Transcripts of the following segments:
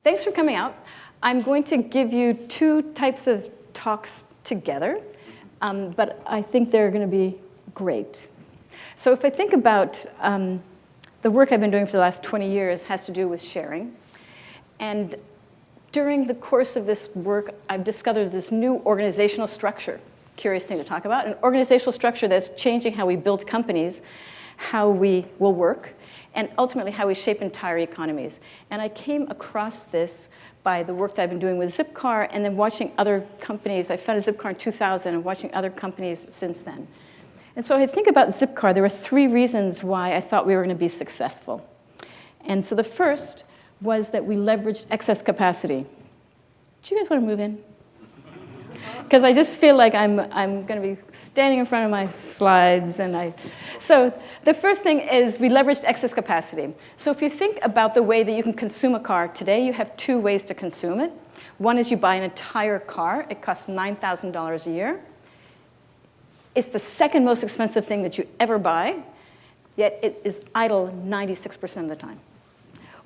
Thanks for coming out. I'm going to give you two types of talks together, but I think they're going to be great. So if I think about the work I've been doing for the last 20 years has to do with sharing. And during the course of this work, I've discovered this new organizational structure. Curious thing to talk about. An organizational structure that's changing how we build companies, how we will work, and ultimately how we shape entire economies. And I came across this by the work that I've been doing with Zipcar and then watching other companies. I founded Zipcar in 2000 and watching other companies since then. And so I think about Zipcar, there were three reasons why I thought we were going to be successful. And so the first was that we leveraged excess capacity. Do you guys want to move in? Because I just feel like I'm going to be standing in front of my slides. So the first thing is we leveraged excess capacity. So if you think about the way that you can consume a car today, you have two ways to consume it. One is you buy an entire car. It costs $9,000 a year. It's the second most expensive thing that you ever buy, yet it is idle 96% of the time.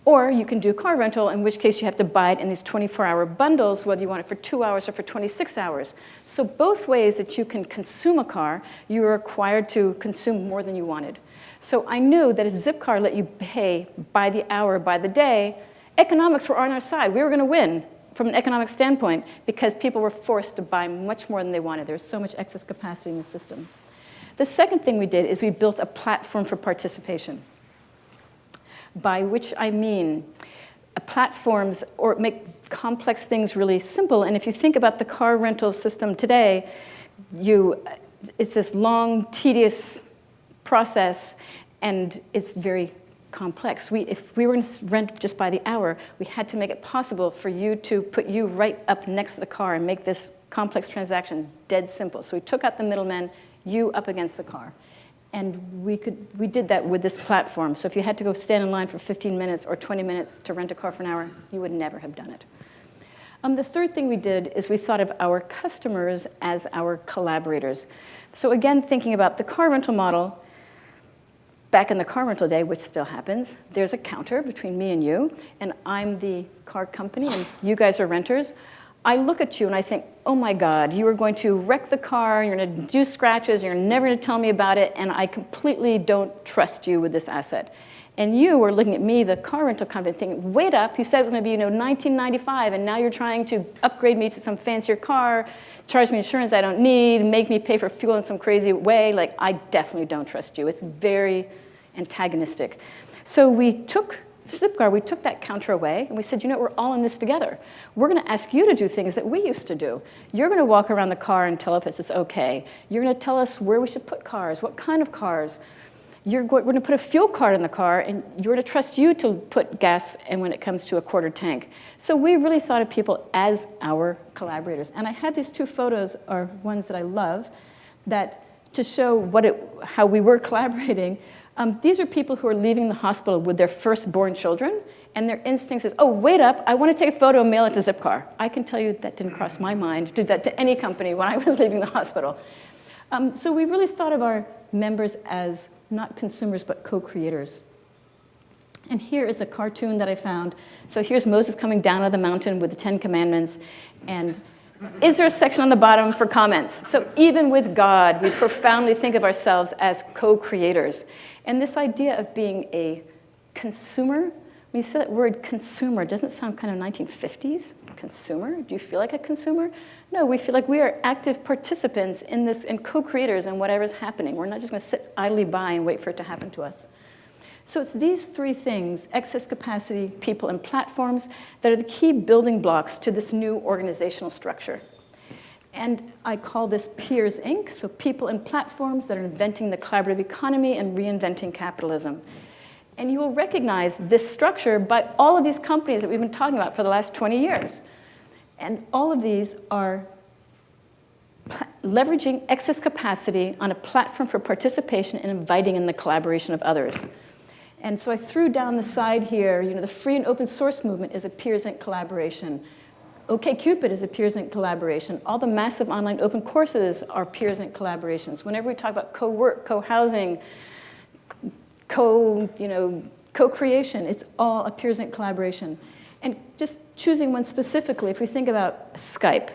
Or you can do car rental, in which case you have to buy it in these 24-hour bundles, whether you want it for 2 hours or for 26 hours. So both ways that you can consume a car, you are required to consume more than you wanted. So I knew that if Zipcar let you pay by the hour, by the day, economics were on our side. We were going to win from an economic standpoint because people were forced to buy much more than they wanted. There was so much excess capacity in the system. The second thing we did is we built a platform for participation, by which I mean platforms or make complex things really simple. And if you think about the car rental system today, it's this long, tedious process, and it's very complex. If we were going to rent just by the hour, we had to make it possible for you to put you right up next to the car and make this complex transaction dead simple. So we took out the middleman, you up against the car. And we did that with this platform. So if you had to go stand in line for 15 minutes or 20 minutes to rent a car for an hour, you would never have done it. The third thing we did is we thought of our customers as our collaborators. So again, thinking about the car rental model, back in the car rental day, which still happens, there's a counter between me and you, and I'm the car company, and you guys are renters. I look at you and I think, oh my God, you are going to wreck the car, you're going to do scratches, you're never going to tell me about it, and I completely don't trust you with this asset. And you are looking at me, the car rental company, thinking, wait up, you said it was going to be $19.95, and now you're trying to upgrade me to some fancier car, charge me insurance I don't need, make me pay for fuel in some crazy way. Like, I definitely don't trust you. It's very antagonistic. So we took Zipcar, we took that counter away, and we said, we're all in this together. We're going to ask you to do things that we used to do. You're going to walk around the car and tell us it's okay. You're going to tell us where we should put cars, what kind of cars. We're going to put a fuel card in the car, and you're going to trust you to put gas in when it comes to a quarter tank. So we really thought of people as our collaborators. And I had these two photos, are ones that I love, that to show how we were collaborating. These are people who are leaving the hospital with their firstborn children, and their instinct is, oh, wait up, I want to take a photo and mail it to Zipcar. I can tell you that didn't cross my mind to do that to any company when I was leaving the hospital. So we really thought of our members as not consumers, but co-creators. And here is a cartoon that I found. So here's Moses coming down out of the mountain with the 10 Commandments, and is there a section on the bottom for comments? So even with God, we profoundly think of ourselves as co-creators. And this idea of being a consumer, when you say that word consumer, doesn't it sound kind of 1950s? Consumer? Do you feel like a consumer? No, we feel like we are active participants in this and co-creators in whatever's happening. We're not just going to sit idly by and wait for it to happen to us. So it's these three things, excess capacity, people, and platforms, that are the key building blocks to this new organizational structure. And I call this Peers, Inc., so people and platforms that are inventing the collaborative economy and reinventing capitalism. And you will recognize this structure by all of these companies that we've been talking about for the last 20 years. And all of these are leveraging excess capacity on a platform for participation and inviting in the collaboration of others. And so I threw down the side here, the free and open source movement is a Peers, Inc. collaboration. OkCupid is a Peers, Inc. collaboration. All the massive online open courses are Peers, Inc. collaborations. Whenever we talk about co-work, co-housing, co-creation, it's all a Peers, Inc. collaboration. And just choosing one specifically, if we think about Skype,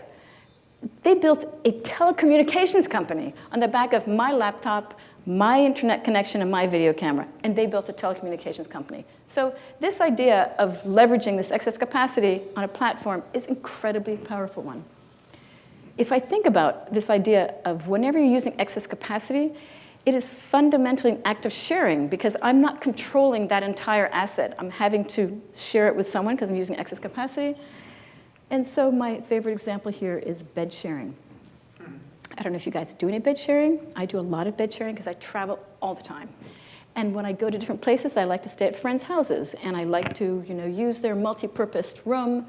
they built a telecommunications company on the back of my laptop, my internet connection, and my video camera, and they built a telecommunications company. So this idea of leveraging this excess capacity on a platform is an incredibly powerful one. If I think about this idea of whenever you're using excess capacity, it is fundamentally an act of sharing because I'm not controlling that entire asset. I'm having to share it with someone because I'm using excess capacity. And so my favorite example here is bed sharing. I don't know if you guys do any bed sharing. I do a lot of bed sharing because I travel all the time. And when I go to different places, I like to stay at friends' houses. And I like to use their multi-purposed room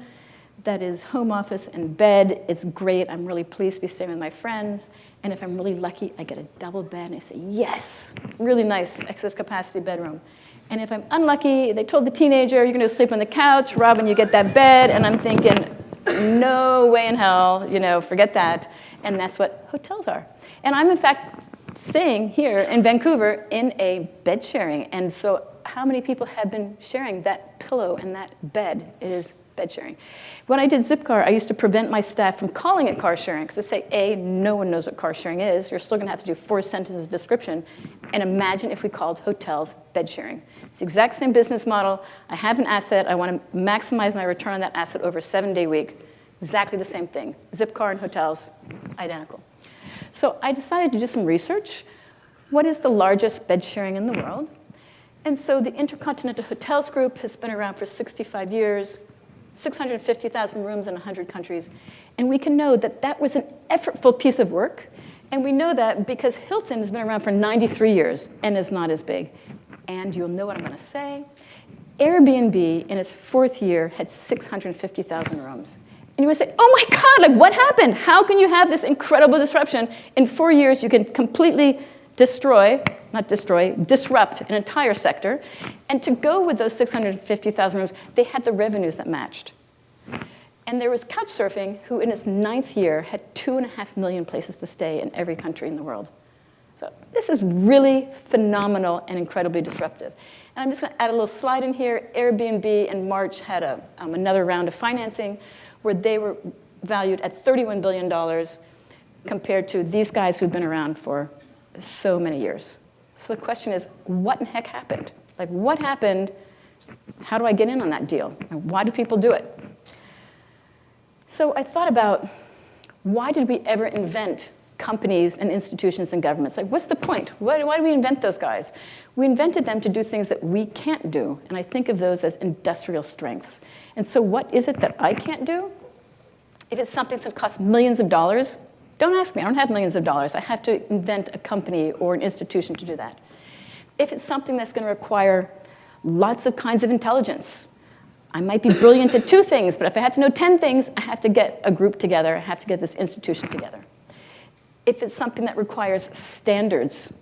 that is home office and bed. It's great. I'm really pleased to be staying with my friends. And if I'm really lucky, I get a double bed. And I say, yes, really nice excess capacity bedroom. And if I'm unlucky, they told the teenager, you're going to sleep on the couch. Robin, you get that bed. And I'm thinking, no way in hell, forget that. And that's what hotels are. And I'm, in fact, staying here in Vancouver in a bed sharing. And so how many people have been sharing that pillow and that bed? It is bed sharing. When I did Zipcar, I used to prevent my staff from calling it car sharing because they say, A, no one knows what car sharing is. You're still going to have to do 4 sentences description. And imagine if we called hotels bed sharing. It's the exact same business model. I have an asset. I want to maximize my return on that asset over a 7-day week. Exactly the same thing. Zipcar and hotels, identical. So I decided to do some research. What is the largest bed sharing in the world? And so the Intercontinental Hotels Group has been around for 65 years, 650,000 rooms in 100 countries. And we can know that that was an effortful piece of work. And we know that because Hilton has been around for 93 years and is not as big. And you'll know what I'm going to say. Airbnb, in its 4th year, had 650,000 rooms. And you would say, oh my God, what happened? How can you have this incredible disruption? In 4 years, you can completely disrupt an entire sector. And to go with those 650,000 rooms, they had the revenues that matched. And there was Couchsurfing, who in its 9th year had 2.5 million places to stay in every country in the world. So this is really phenomenal and incredibly disruptive. And I'm just going to add a little slide in here. Airbnb in March had another round of financing where they were valued at $31 billion compared to these guys who've been around for so many years. So the question is, what in heck happened? What happened? How do I get in on that deal? And why do people do it? So I thought about, why did we ever invent companies and institutions and governments? What's the point? Why do we invent those guys? We invented them to do things that we can't do, and I think of those as industrial strengths. And so what is it that I can't do? If it's something that costs millions of dollars, don't ask me. I don't have millions of dollars. I have to invent a company or an institution to do that. If it's something that's going to require lots of kinds of intelligence, I might be brilliant at 2 things, but if I had to know 10 things, I have to get a group together. I have to get this institution together. If it's something that requires standards,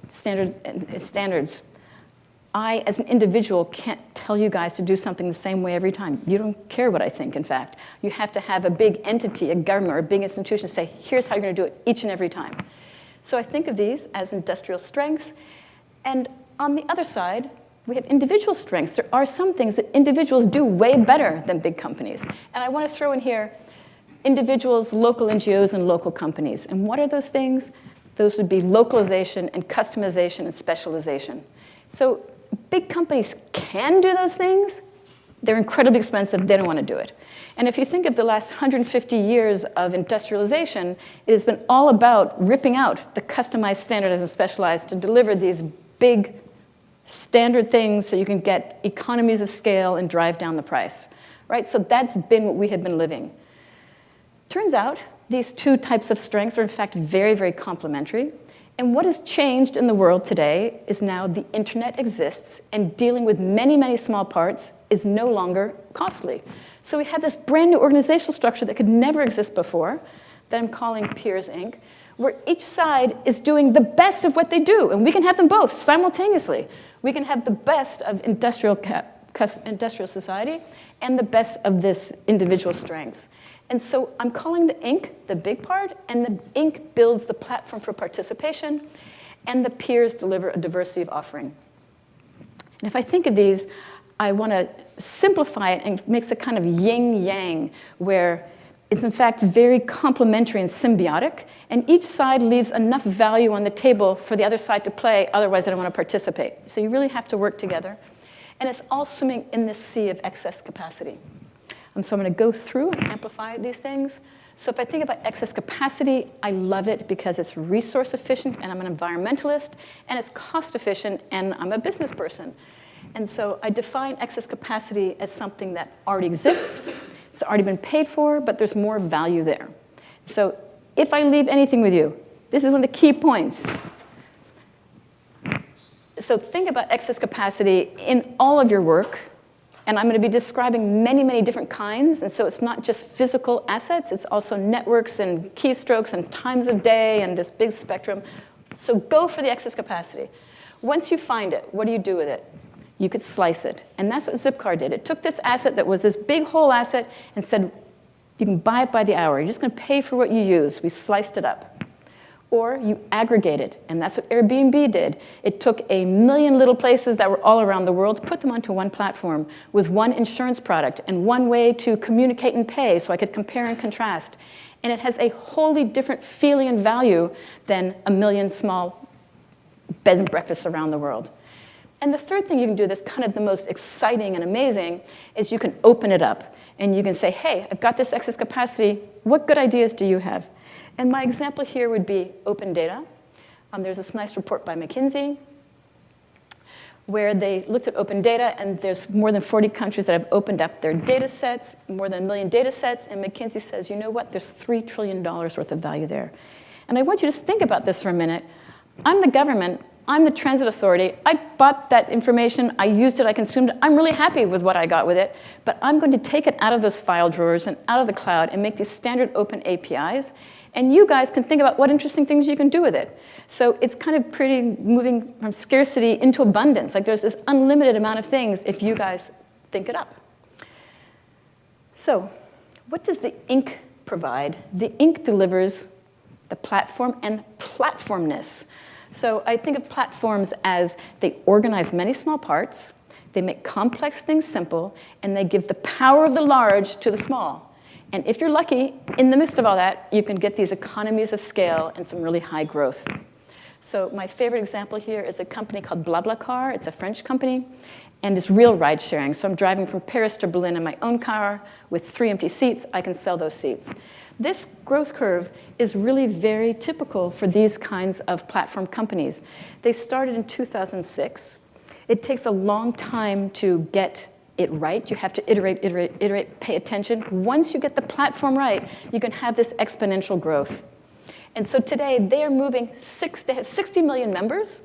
I, as an individual, can't tell you guys to do something the same way every time. You don't care what I think, in fact. You have to have a big entity, a government, or a big institution say, here's how you're going to do it each and every time. So I think of these as industrial strengths. And on the other side, we have individual strengths. There are some things that individuals do way better than big companies. And I want to throw in here individuals, local NGOs, and local companies. And what are those things? Those would be localization and customization and specialization. So big companies can do those things. They're incredibly expensive. They don't want to do it. And if you think of the last 150 years of industrialization, it has been all about ripping out the customized, standardized, and specialized to deliver these big standard things so you can get economies of scale and drive down the price, right? So that's been what we have been living. Turns out these 2 types of strengths are in fact very, very complementary. And what has changed in the world today is now the internet exists, and dealing with many, many small parts is no longer costly. So we have this brand new organizational structure that could never exist before, that I'm calling Peers, Inc., where each side is doing the best of what they do, and we can have them both simultaneously. We can have the best of industrial society and the best of this individual strengths. And so I'm calling the Inc. the big part, and the Inc. builds the platform for participation, and the peers deliver a diversity of offering. And if I think of these, I want to simplify it and makes a kind of yin-yang, where it's in fact very complementary and symbiotic, and each side leaves enough value on the table for the other side to play, otherwise they don't want to participate. So you really have to work together. And it's all swimming in this sea of excess capacity. So I'm going to go through and amplify these things. So if I think about excess capacity, I love it because it's resource efficient, and I'm an environmentalist, and it's cost efficient, and I'm a business person. And so I define excess capacity as something that already exists, it's already been paid for, but there's more value there. So if I leave anything with you, this is one of the key points. So think about excess capacity in all of your work, and I'm going to be describing many, many different kinds, and so it's not just physical assets, it's also networks and keystrokes and times of day and this big spectrum. So go for the excess capacity. Once you find it, what do you do with it? You could slice it, and that's what Zipcar did. It took this asset that was this big whole asset and said, you can buy it by the hour. You're just going to pay for what you use. We sliced it up. Or you aggregate it, and that's what Airbnb did. It took a million little places that were all around the world, put them onto one platform with one insurance product and one way to communicate and pay so I could compare and contrast. And it has a wholly different feeling and value than a million small bed and breakfasts around the world. And the third thing you can do that's kind of the most exciting and amazing is you can open it up and you can say, hey, I've got this excess capacity. What good ideas do you have? And my example here would be open data. There's this nice report by McKinsey where they looked at open data, and there's more than 40 countries that have opened up their data sets, more than 1 million data sets, and McKinsey says, you know what, there's $3 trillion worth of value there. And I want you to just think about this for a minute. I'm the government. I'm the transit authority. I bought that information. I used it. I consumed it. I'm really happy with what I got with it. But I'm going to take it out of those file drawers and out of the cloud and make these standard open APIs. And you guys can think about what interesting things you can do with it. So it's kind of pretty moving from scarcity into abundance. Like there's this unlimited amount of things if you guys think it up. So what does the ink provide? The ink delivers the platform and platformness. So I think of platforms as they organize many small parts, they make complex things simple, and they give the power of the large to the small. And if you're lucky, in the midst of all that, you can get these economies of scale and some really high growth. So my favorite example here is a company called BlaBlaCar. It's a French company, and it's real ride sharing. So I'm driving from Paris to Berlin in my own car with 3 empty seats. I can sell those seats. This growth curve is really very typical for these kinds of platform companies. They started in 2006. It takes a long time to get it right. You have to iterate, pay attention. Once you get the platform right, you can have this exponential growth. And so today, they are moving, they have 60 million members.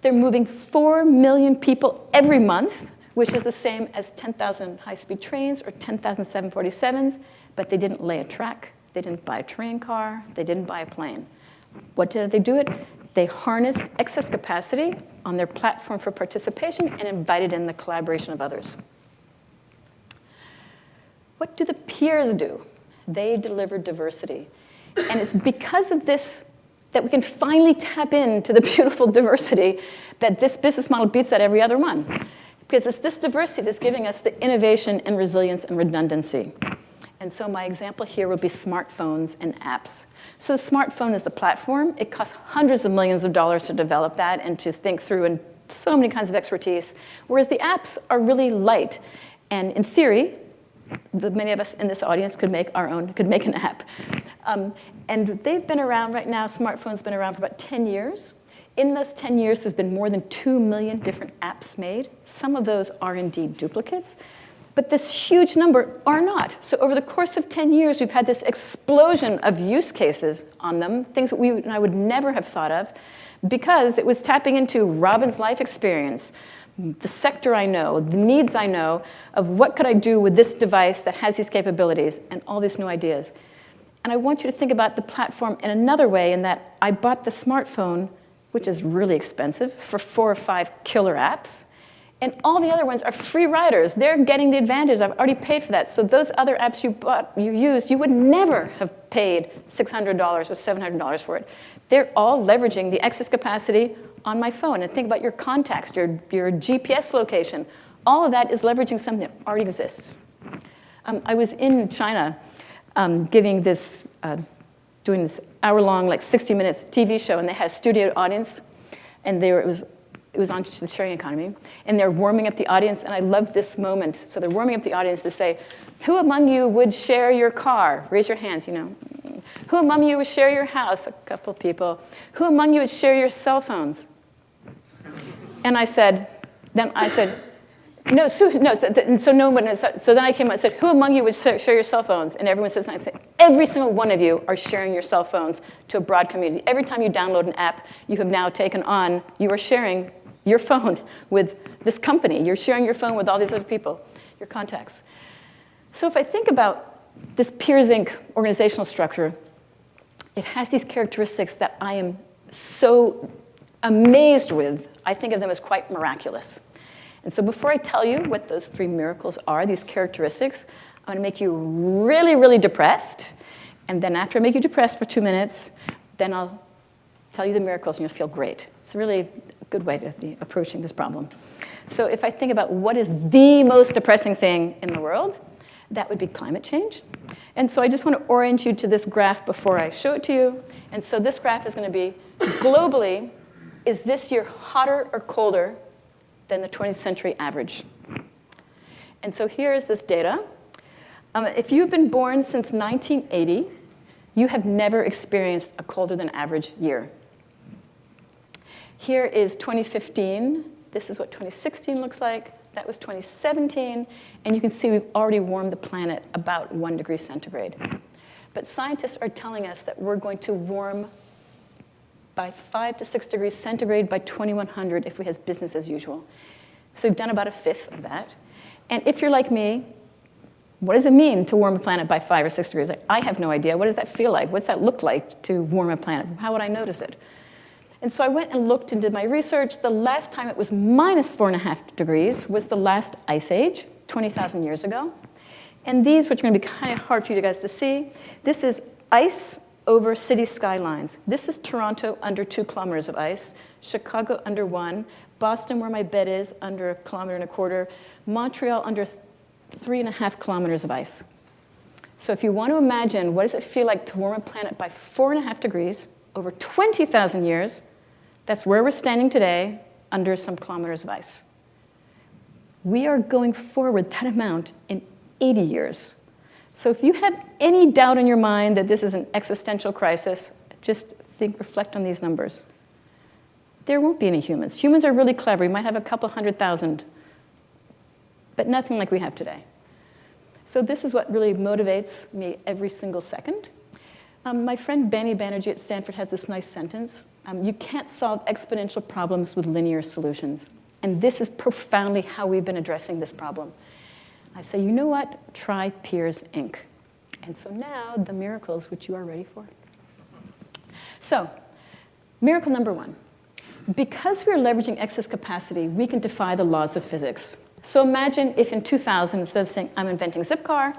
They're moving 4 million people every month, which is the same as 10,000 high-speed trains or 10,000 747s. But they didn't lay a track, they didn't buy a train car, they didn't buy a plane. What did they do it? They harnessed excess capacity on their platform for participation and invited in the collaboration of others. What do the peers do? They deliver diversity. And it's because of this that we can finally tap into the beautiful diversity that this business model beats out every other one. Because it's this diversity that's giving us the innovation and resilience and redundancy. And so my example here would be smartphones and apps. So the smartphone is the platform. It costs hundreds of millions of dollars to develop that and to think through, and so many kinds of expertise, whereas the apps are really light. And in theory, many of us in this audience could make an app. And they've been around right now, smartphones been around for about 10 years. In those 10 years, there's been more than 2 million different apps made. Some of those are indeed duplicates. But this huge number are not. So over the course of 10 years, we've had this explosion of use cases on them, things that we and I would never have thought of, because it was tapping into Robin's life experience, the sector I know, the needs I know, of what could I do with this device that has these capabilities and all these new ideas. And I want you to think about the platform in another way, in that I bought the smartphone, which is really expensive, for 4 or 5 killer apps. And all the other ones are free riders. They're getting the advantage. I've already paid for that. So those other apps you used, you would never have paid $600 or $700 for it. They're all leveraging the excess capacity on my phone. And think about your contacts, your GPS location. All of that is leveraging something that already exists. I was in China doing this hour-long, like 60 minutes TV show, and they had a studio audience, and it was on the sharing economy, and they're warming up the audience, and I love this moment. So they're warming up the audience to say, who among you would share your car? Raise your hands, you know. Who among you would share your house? A couple people. Who among you would share your cell phones? And then I said, no, so no one, so then I came out and said, who among you would share your cell phones? And everyone says, every single one of you are sharing your cell phones to a broad community. Every time you download an app, you have now taken on, you are sharing your phone with this company. You're sharing your phone with all these other people, your contacts. So if I think about this Peers Inc. organizational structure, it has these characteristics that I am so amazed with. I think of them as quite miraculous. And so before I tell you what those 3 miracles are, these characteristics, I'm going to make you really, really depressed. And then after I make you depressed for 2 minutes, then I'll tell you the miracles and you'll feel great. It's a really good way to be approaching this problem. So if I think about what is the most depressing thing in the world, that would be climate change. And so I just want to orient you to this graph before I show it to you. And so this graph is going to be, globally, is this year hotter or colder than the 20th century average? And so here is this data. If you've been born since 1980, you have never experienced a colder than average year. Here is 2015. This is what 2016 looks like. That was 2017. And you can see we've already warmed the planet about 1 degree centigrade. But scientists are telling us that we're going to warm by 5 to 6 degrees centigrade by 2100 if we have business as usual. So we've done about 1/5 of that. And if you're like me, what does it mean to warm a planet by 5 or 6 degrees? Like, I have no idea. What does that feel like? What's that look like to warm a planet? How would I notice it? And so I went and looked and did my research. The last time it was minus 4.5 degrees was the last ice age, 20,000 years ago. And these, which are going to be kind of hard for you guys to see, this is ice over city skylines. This is Toronto under 2 kilometers of ice, Chicago under 1, Boston, where my bed is, under 1.25 kilometers, Montreal under 3.5 kilometers of ice. So if you want to imagine what does it feel like to warm a planet by 4.5 degrees over 20,000 years, that's where we're standing today, under some kilometers of ice. We are going forward that amount in 80 years. So if you have any doubt in your mind that this is an existential crisis, just reflect on these numbers. There won't be any humans. Humans are really clever. We might have a couple 100,000, but nothing like we have today. So this is what really motivates me every single second. My friend Bani Banerjee at Stanford has this nice sentence. You can't solve exponential problems with linear solutions. And this is profoundly how we've been addressing this problem. I say, you know what? Try Peers Inc. And so now the miracles which you are ready for. So, miracle number 1. Because we're leveraging excess capacity, we can defy the laws of physics. So imagine if in 2000, instead of saying, I'm inventing Zipcar,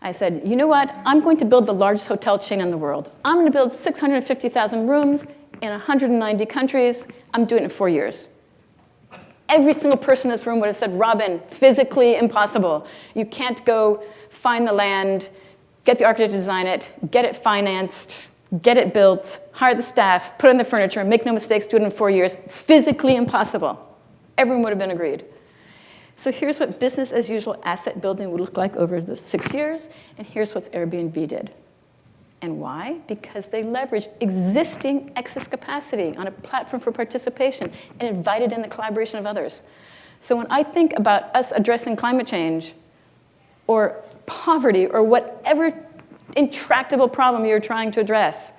I said, you know what? I'm going to build the largest hotel chain in the world. I'm going to build 650,000 rooms in 190 countries. I'm doing it in 4 years. Every single person in this room would have said, Robin, physically impossible. You can't go find the land, get the architect to design it, get it financed, get it built, hire the staff, put in the furniture, make no mistakes, do it in 4 years. Physically impossible. Everyone would have been agreed. So here's what business as usual asset building would look like over the 6 years, and here's what Airbnb did. And why? Because they leveraged existing excess capacity on a platform for participation and invited in the collaboration of others. So when I think about us addressing climate change or poverty or whatever intractable problem you're trying to address,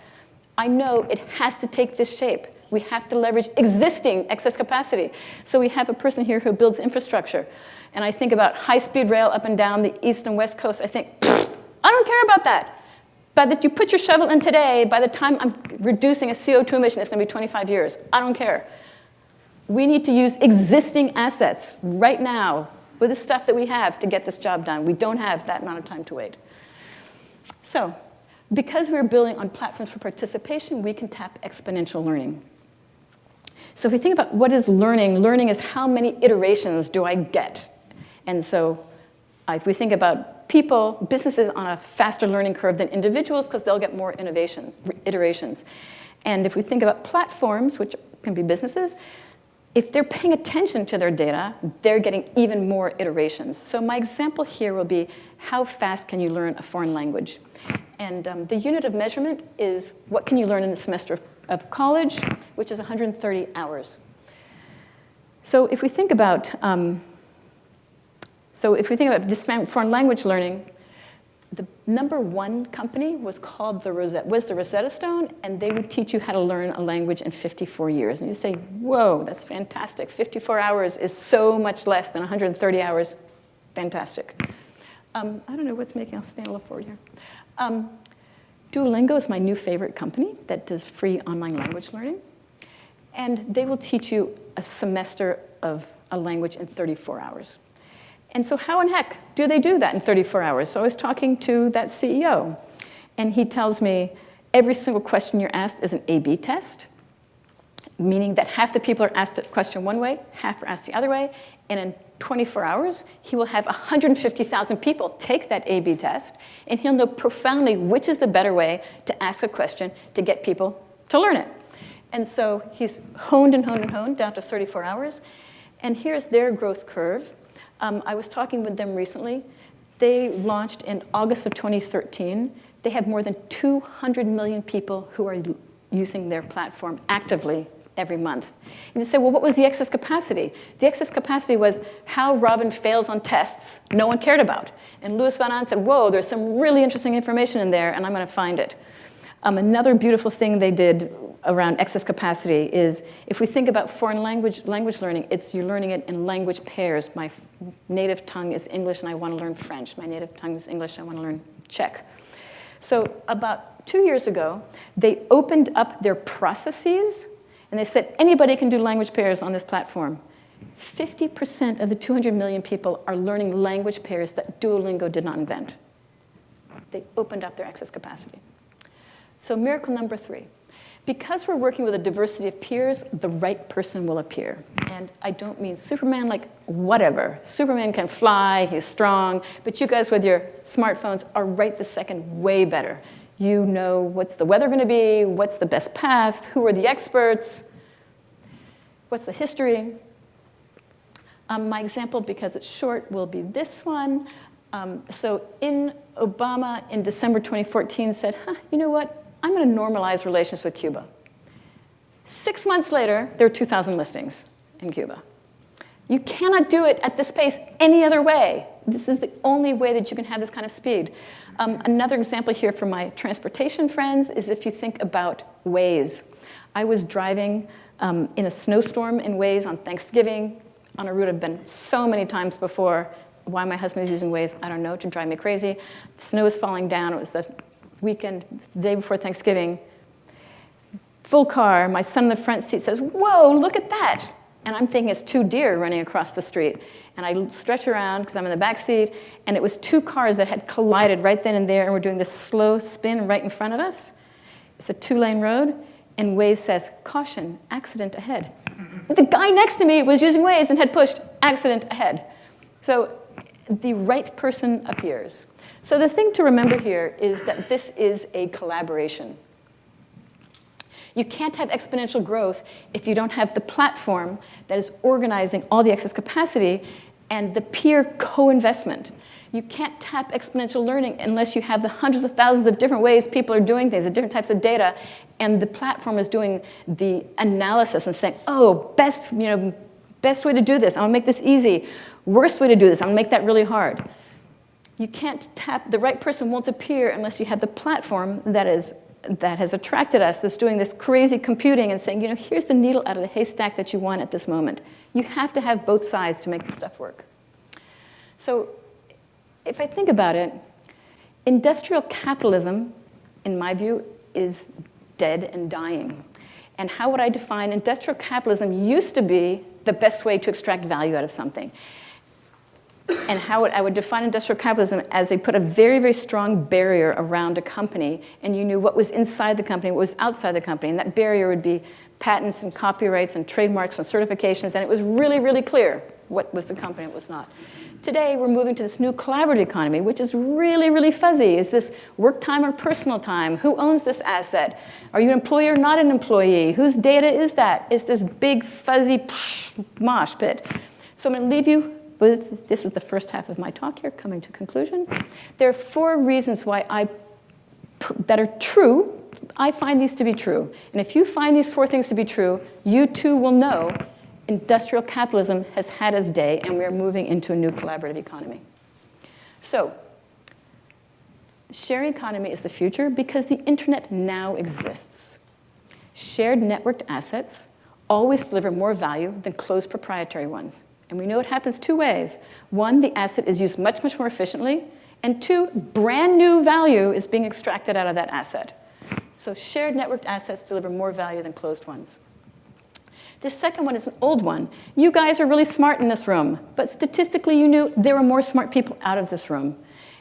I know it has to take this shape. We have to leverage existing excess capacity. So we have a person here who builds infrastructure. And I think about high-speed rail up and down the east and west coast. I think, I don't care about that. But that you put your shovel in today, by the time I'm reducing a CO2 emission, it's going to be 25 years. I don't care. We need to use existing assets right now with the stuff that we have to get this job done. We don't have that amount of time to wait. So because we're building on platforms for participation, we can tap exponential learning. So if we think about what is learning, learning is how many iterations do I get And so if we think about people, businesses on a faster learning curve than individuals because they'll get more iterations. And if we think about platforms, which can be businesses, if they're paying attention to their data, they're getting even more iterations. So my example here will be how fast can you learn a foreign language? And the unit of measurement is what can you learn in a semester of college, which is 130 hours. So if we think about this foreign language learning, the #1 company was the Rosetta Stone, and they would teach you how to learn a language in 54 years. And you say, whoa, that's fantastic. 54 hours is so much less than 130 hours. Fantastic. I don't know what's making, I'll stand a little forward here. Duolingo is my new favorite company that does free online language learning. And they will teach you a semester of a language in 34 hours. And so how in heck do they do that in 34 hours? So I was talking to that CEO, and he tells me every single question you're asked is an A/B test, meaning that half the people are asked a question one way, half are asked the other way, and in 24 hours, he will have 150,000 people take that A/B test, and he'll know profoundly which is the better way to ask a question to get people to learn it. And so he's honed and honed and honed down to 34 hours, and here's their growth curve. I was talking with them recently. They launched in August of 2013. They have more than 200 million people who are using their platform actively every month. And you say, well, what was the excess capacity? The excess capacity was how Robin fails on tests no one cared about. And Louis van Aan said, whoa, there's some really interesting information in there, and I'm going to find it. Another beautiful thing they did around excess capacity is if we think about foreign language learning, you're learning it in language pairs. My native tongue is English and I want to learn French. My native tongue is English, I want to learn Czech. So about 2 years ago, they opened up their processes and they said anybody can do language pairs on this platform. 50% of the 200 million people are learning language pairs that Duolingo did not invent. They opened up their excess capacity. So miracle number 3. Because we're working with a diversity of peers, the right person will appear. And I don't mean Superman, like whatever. Superman can fly, he's strong, but you guys with your smartphones are right this second way better. You know what's the weather going to be, what's the best path, who are the experts, what's the history. My example, because it's short, will be this one. So Obama in December 2014 said, you know what? I'm going to normalize relations with Cuba. 6 months later, there were 2,000 listings in Cuba. You cannot do it at this pace any other way. This is the only way that you can have this kind of speed. Another example here for my transportation friends is if you think about Waze. I was driving in a snowstorm in Waze on Thanksgiving on a route I've been so many times before. Why my husband is using Waze, I don't know, to drive me crazy. The snow is falling down. It was the weekend, the day before Thanksgiving. Full car, my son in the front seat says, whoa, look at that. And I'm thinking it's 2 deer running across the street. And I stretch around because I'm in the back seat, and it was 2 cars that had collided right then and there and were doing this slow spin right in front of us. It's a 2-lane road, and Waze says, caution, accident ahead. The guy next to me was using Waze and had pushed accident ahead. So the right person appears. So the thing to remember here is that this is a collaboration. You can't have exponential growth if you don't have the platform that is organizing all the excess capacity and the peer co-investment. You can't tap exponential learning unless you have the hundreds of thousands of different ways people are doing things, the different types of data, and the platform is doing the analysis and saying, oh, best way to do this, I'm gonna make this easy. Worst way to do this, I'm gonna make that really hard. You can't tap, the right person won't appear unless you have the platform that has attracted us, that's doing this crazy computing and saying, here's the needle out of the haystack that you want at this moment. You have to have both sides to make the stuff work. So if I think about it, industrial capitalism, in my view, is dead and dying. And how would I define industrial capitalism used to be the best way to extract value out of something. And how I would define industrial capitalism as they put a very, very strong barrier around a company, and you knew what was inside the company, what was outside the company, and that barrier would be patents and copyrights and trademarks and certifications, and it was really, really clear what was the company and what was not. Today, we're moving to this new collaborative economy, which is really, really fuzzy. Is this work time or personal time? Who owns this asset? Are you an employee or not an employee? Whose data is that? It's this big, fuzzy mosh pit. So I'm going to leave you with, this is the first half of my talk here, coming to conclusion. There are 4 reasons why that are true. I find these to be true. And if you find these 4 things to be true, you too will know industrial capitalism has had its day, and we are moving into a new collaborative economy. So, sharing economy is the future because the internet now exists. Shared networked assets always deliver more value than closed proprietary ones. And we know it happens 2 ways. 1, the asset is used much, much more efficiently. And 2, brand new value is being extracted out of that asset. So shared networked assets deliver more value than closed ones. The second one is an old one. You guys are really smart in this room, but statistically you knew there were more smart people out of this room.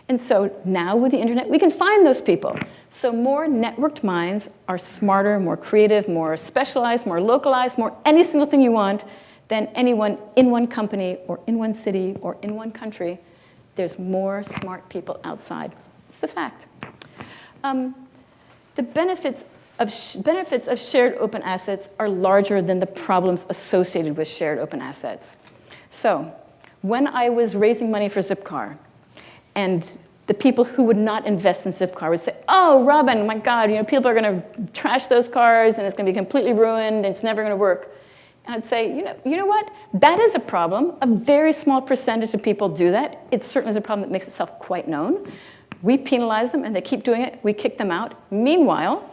And so now with the internet, we can find those people. So more networked minds are smarter, more creative, more specialized, more localized, more any single thing you want than anyone in one company or in one city or in one country. There's more smart people outside. It's the fact. The benefits of shared open assets are larger than the problems associated with shared open assets. So when I was raising money for Zipcar, and the people who would not invest in Zipcar would say, oh, Robin, my God, people are going to trash those cars, and it's going to be completely ruined, and it's never going to work. And I'd say, you know what? That is a problem. A very small percentage of people do that. It certainly is a problem that makes itself quite known. We penalize them, and they keep doing it. We kick them out. Meanwhile,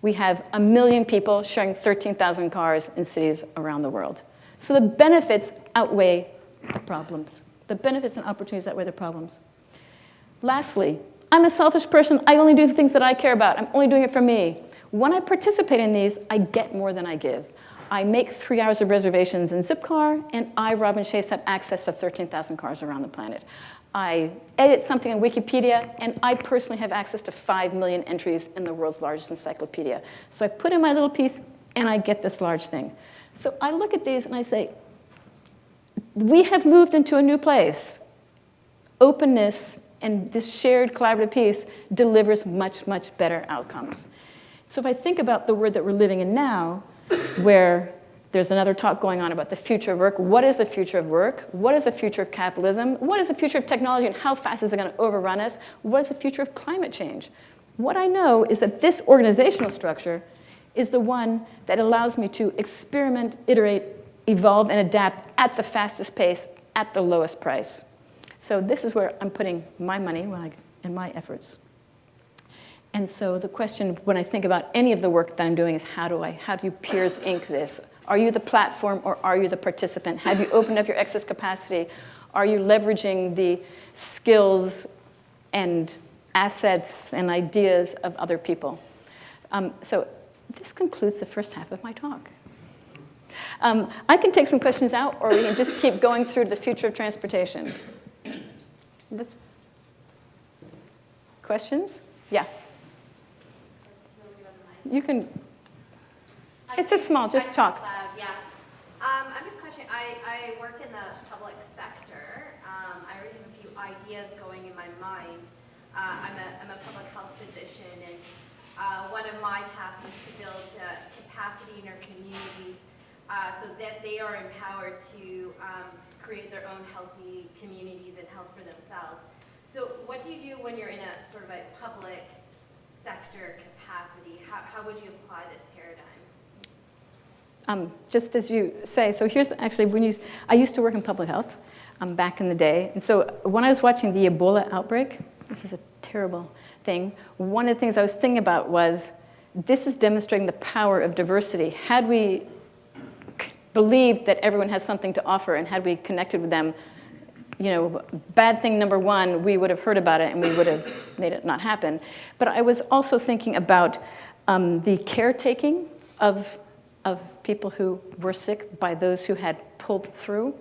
we have 1 million people sharing 13,000 cars in cities around the world. So the benefits outweigh the problems. The benefits and opportunities outweigh the problems. Lastly, I'm a selfish person. I only do things that I care about. I'm only doing it for me. When I participate in these, I get more than I give. I make 3 hours of reservations in Zipcar, and I, Robin Chase, have access to 13,000 cars around the planet. I edit something in Wikipedia, and I personally have access to 5 million entries in the world's largest encyclopedia. So I put in my little piece, and I get this large thing. So I look at these, and I say, we have moved into a new place. Openness and this shared collaborative piece delivers much, much better outcomes. So if I think about the world that we're living in now, where there's another talk going on about the future of work. What is the future of work? What is the future of capitalism? What is the future of technology, and how fast is it going to overrun us? What is the future of climate change? What I know is that this organizational structure is the one that allows me to experiment, iterate, evolve, and adapt at the fastest pace, at the lowest price. So this is where I'm putting my money and my efforts. And so the question when I think about any of the work that I'm doing is how do you peers ink this? Are you the platform or are you the participant? Have you opened up your excess capacity? Are you leveraging the skills and assets and ideas of other people? So this concludes the first half of my talk. I can take some questions out, or we can just keep going through the future of transportation. Questions? Yeah. You can. It's a small, just talk. Yeah. I'm just questioning, I work in the public sector. I already have a few ideas going in my mind. I'm a public health physician, and one of my tasks is to build capacity in our communities so that they are empowered to create their own healthy communities and health for themselves. So what do you do when you're in a sort of a public sector capacity? How would you apply this paradigm? Just as you say, so here's actually I used to work in public health back in the day. And so when I was watching the Ebola outbreak, this is a terrible thing, one of the things I was thinking about was this is demonstrating the power of diversity. Had we believed that everyone has something to offer and had we connected with them, bad thing number one, we would have heard about it and we would have made it not happen. But I was also thinking about the caretaking of people who were sick by those who had pulled through.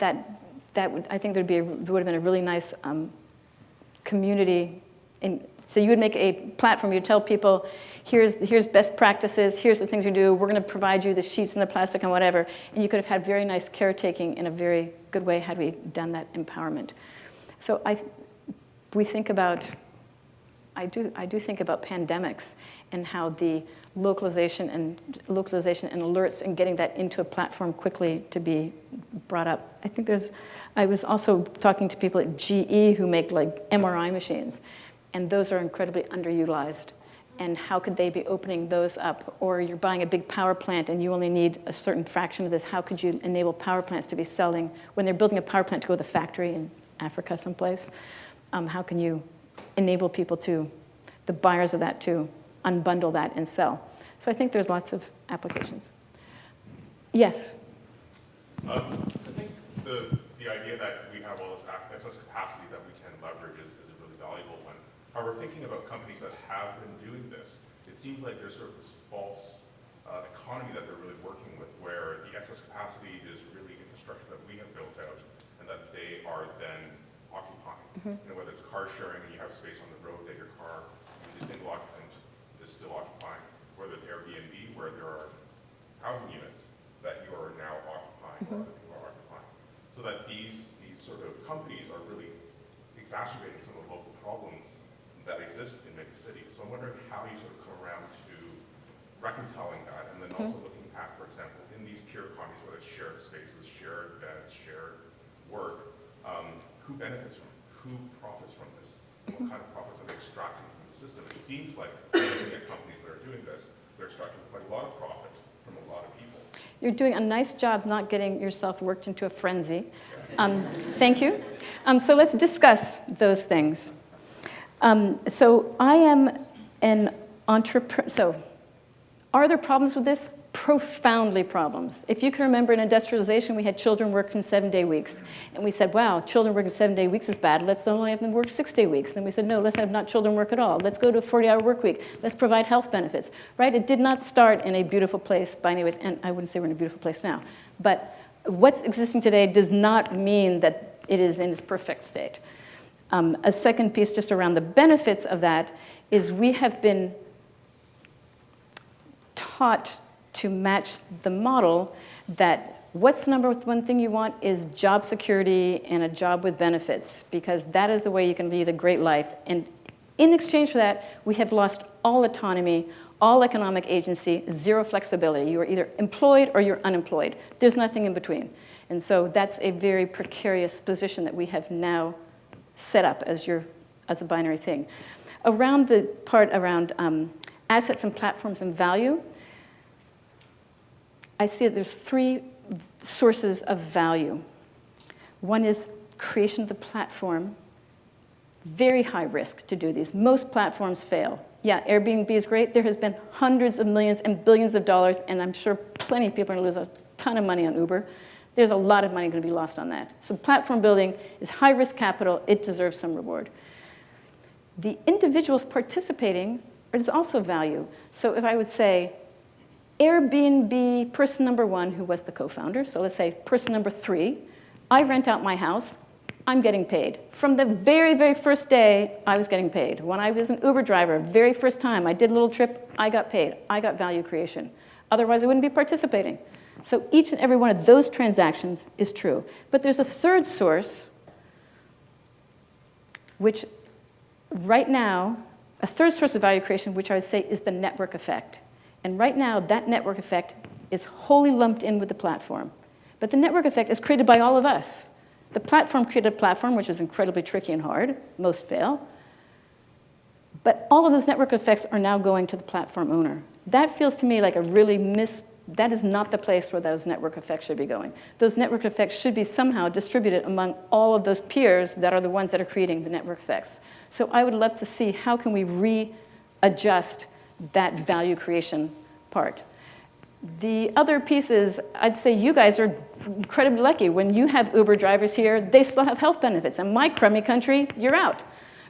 I think would have been a really nice community So you would make a platform, you tell people, here's best practices, here's the things you do, we're going to provide you the sheets and the plastic and whatever, and you could have had very nice caretaking in a very good way had we done that empowerment. So I do think about pandemics and how the localization and alerts and getting that into a platform quickly to be brought up. I was also talking to people at GE who make like MRI machines, and those are incredibly underutilized. And how could they be opening those up? Or you're buying a big power plant and you only need a certain fraction of this. How could you enable power plants to be selling when they're building a power plant to go to the factory in Africa someplace? How can you enable people the buyers of that to unbundle that and sell? So I think there's lots of applications. Yes? I think the idea that we have all this excess capacity that we can leverage is a really valuable one. However, thinking about companies that have been doing this, it seems like there's sort of this false economy that they're really working with, where the excess capacity is really infrastructure that we have built out and that they are then occupying. Whether it's car sharing and you have space on the road that your car, the single occupant is still occupying, whether it's Airbnb where there are housing units that you are now occupying or other people are occupying. So that these sort of companies are really exacerbating some of the local problems that exist in many cities. So I'm wondering how you sort of come around to reconciling that, and then also looking at, for example, in these pure economies, whether it's shared spaces, shared beds, shared work, who benefits from it? Who profits from this? What kind of profits are they extracting from the system? It seems like looking at companies that are doing this, they're extracting quite a lot of profit from a lot of people. You're doing a nice job not getting yourself worked into a frenzy. Thank you. So let's discuss those things. So I am an entrepreneur. So are there problems with this? Profoundly problems. If you can remember in industrialization, we had children work in 7-day weeks. And we said, wow, children working 7-day weeks is bad. Let's only have them work 6-day weeks. Then we said, no, let's have not children work at all. Let's go to a 40-hour work week. Let's provide health benefits, right? It did not start in a beautiful place by any ways. And I wouldn't say we're in a beautiful place now. But what's existing today does not mean that it is in its perfect state. A second piece just around the benefits of that is we have been taught to match the model that what's the number one thing you want is job security and a job with benefits, because that is the way you can lead a great life. And in exchange for that, we have lost all autonomy, all economic agency, zero flexibility. You are either employed or you're unemployed. There's nothing in between. And so that's a very precarious position that we have now set up as a binary thing. Around the part around assets and platforms and value, I see that there's 3 sources of value. One is creation of the platform. Very high risk to do these. Most platforms fail. Yeah, Airbnb is great. There has been hundreds of millions and billions of dollars, and I'm sure plenty of people are going to lose a ton of money on Uber. There's a lot of money going to be lost on that. So platform building is high-risk capital. It deserves some reward. The individuals participating is also value. So if I would say, Airbnb person number 1, who was the co-founder, so let's say person number 3, I rent out my house, I'm getting paid. From the very, very first day, I was getting paid. When I was an Uber driver, very first time, I did a little trip, I got paid. I got value creation. Otherwise, I wouldn't be participating. So each and every one of those transactions is true. But there's a third source, which right now, a third source of value creation, which I would say is the network effect. And right now, that network effect is wholly lumped in with the platform. But the network effect is created by all of us. The platform created a platform, which is incredibly tricky and hard. Most fail. But all of those network effects are now going to the platform owner. That feels to me like a really that is not the place where those network effects should be going. Those network effects should be somehow distributed among all of those peers that are the ones that are creating the network effects. So I would love to see how can we readjust that value creation part. The other piece is, I'd say you guys are incredibly lucky. When you have Uber drivers here, they still have health benefits. In my crummy country, you're out,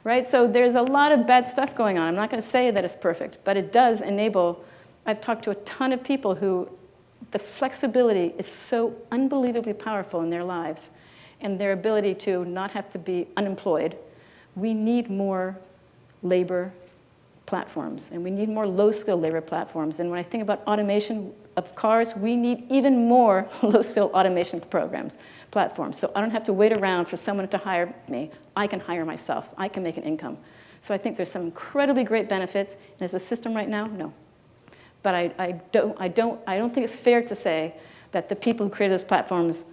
right? So there's a lot of bad stuff going on. I'm not going to say that it's perfect, but it does enable. I've talked to a ton of people who the flexibility is so unbelievably powerful in their lives and their ability to not have to be unemployed. We need more labor platforms, and we need more low-skilled labor platforms. And when I think about automation of cars, we need even more low-skilled automation platforms. So I don't have to wait around for someone to hire me. I can hire myself. I can make an income. So I think there's some incredibly great benefits. And as a system right now, no. But I don't think it's fair to say that the people who created those platforms